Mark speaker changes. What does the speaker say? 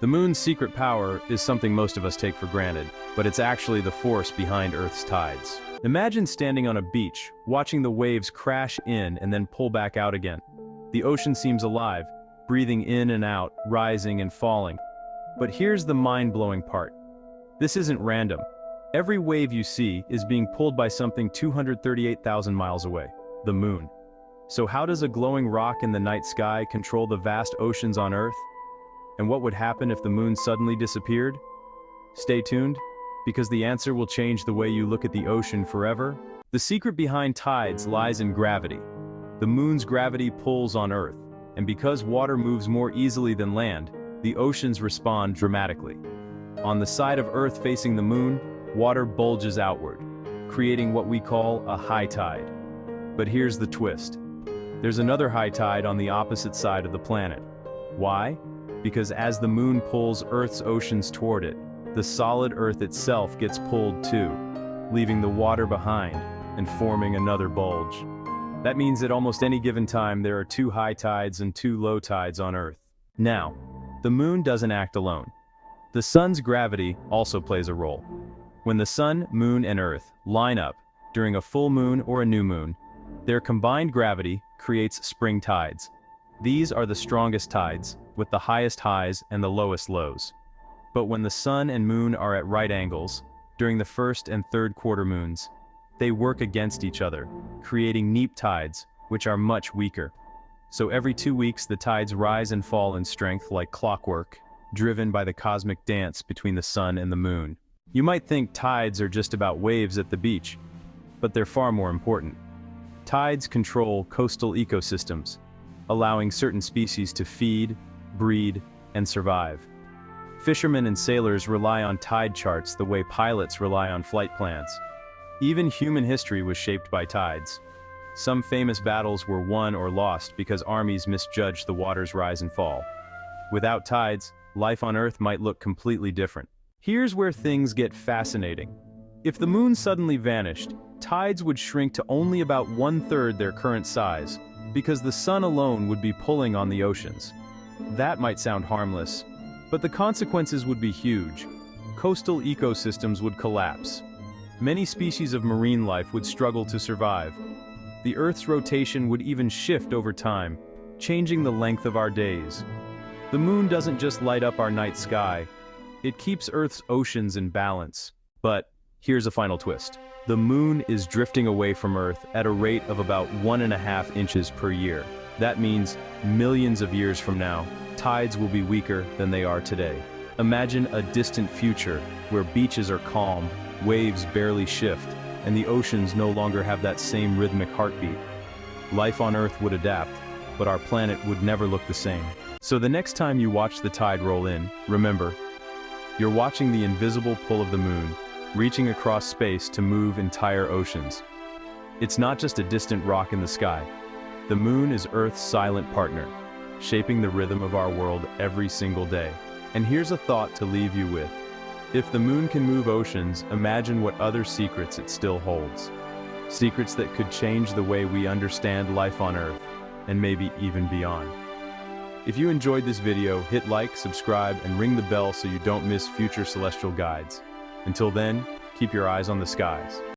Speaker 1: The moon's secret power is something most of us take for granted, but it's actually the force behind Earth's tides. Imagine standing on a beach, watching the waves crash in and then pull back out again. The ocean seems alive, breathing in and out, rising and falling. But here's the mind-blowing part. This isn't random. Every wave you see is being pulled by something 238,000 miles away, the moon. So how does a glowing rock in the night sky control the vast oceans on Earth? And what would happen if the moon suddenly disappeared? Stay tuned, because the answer will change the way you look at the ocean forever. The secret behind tides lies in gravity. The moon's gravity pulls on Earth, and because water moves more easily than land, the oceans respond dramatically. On the side of Earth facing the moon, water bulges outward, creating what we call a high tide. But here's the twist. There's another high tide on the opposite side of the planet. Why? Because as the moon pulls Earth's oceans toward it, the solid Earth itself gets pulled too, leaving the water behind and forming another bulge. That means at almost any given time there are two high tides and two low tides on Earth. Now, the moon doesn't act alone. The sun's gravity also plays a role. When the sun, moon, and Earth line up during a full moon or a new moon, their combined gravity creates spring tides. These are the strongest tides, with the highest highs and the lowest lows. But when the sun and moon are at right angles, during the first and third quarter moons, they work against each other, creating neap tides, which are much weaker. So every 2 weeks the tides rise and fall in strength like clockwork, driven by the cosmic dance between the sun and the moon. You might think tides are just about waves at the beach, but they're far more important. Tides control coastal ecosystems, allowing certain species to feed, breed, and survive. Fishermen and sailors rely on tide charts the way pilots rely on flight plans. Even human history was shaped by tides. Some famous battles were won or lost because armies misjudged the water's rise and fall. Without tides, life on Earth might look completely different. Here's where things get fascinating. If the moon suddenly vanished, tides would shrink to only about 1/3 their current size, because the sun alone would be pulling on the oceans. That might sound harmless, but the consequences would be huge. Coastal ecosystems would collapse. Many species of marine life would struggle to survive. The Earth's rotation would even shift over time, changing the length of our days. The moon doesn't just light up our night sky, it keeps Earth's oceans in balance. But here's a final twist. The moon is drifting away from Earth at a rate of about 1.5 inches per year. That means millions of years from now, tides will be weaker than they are today. Imagine a distant future where beaches are calm, waves barely shift, and the oceans no longer have that same rhythmic heartbeat. Life on Earth would adapt, but our planet would never look the same. So the next time you watch the tide roll in, remember, you're watching the invisible pull of the moon, reaching across space to move entire oceans. It's not just a distant rock in the sky. The moon is Earth's silent partner, shaping the rhythm of our world every single day. And here's a thought to leave you with. If the moon can move oceans, imagine what other secrets it still holds. Secrets that could change the way we understand life on Earth, and maybe even beyond. If you enjoyed this video, hit like, subscribe, and ring the bell so you don't miss future celestial guides. Until then, keep your eyes on the skies.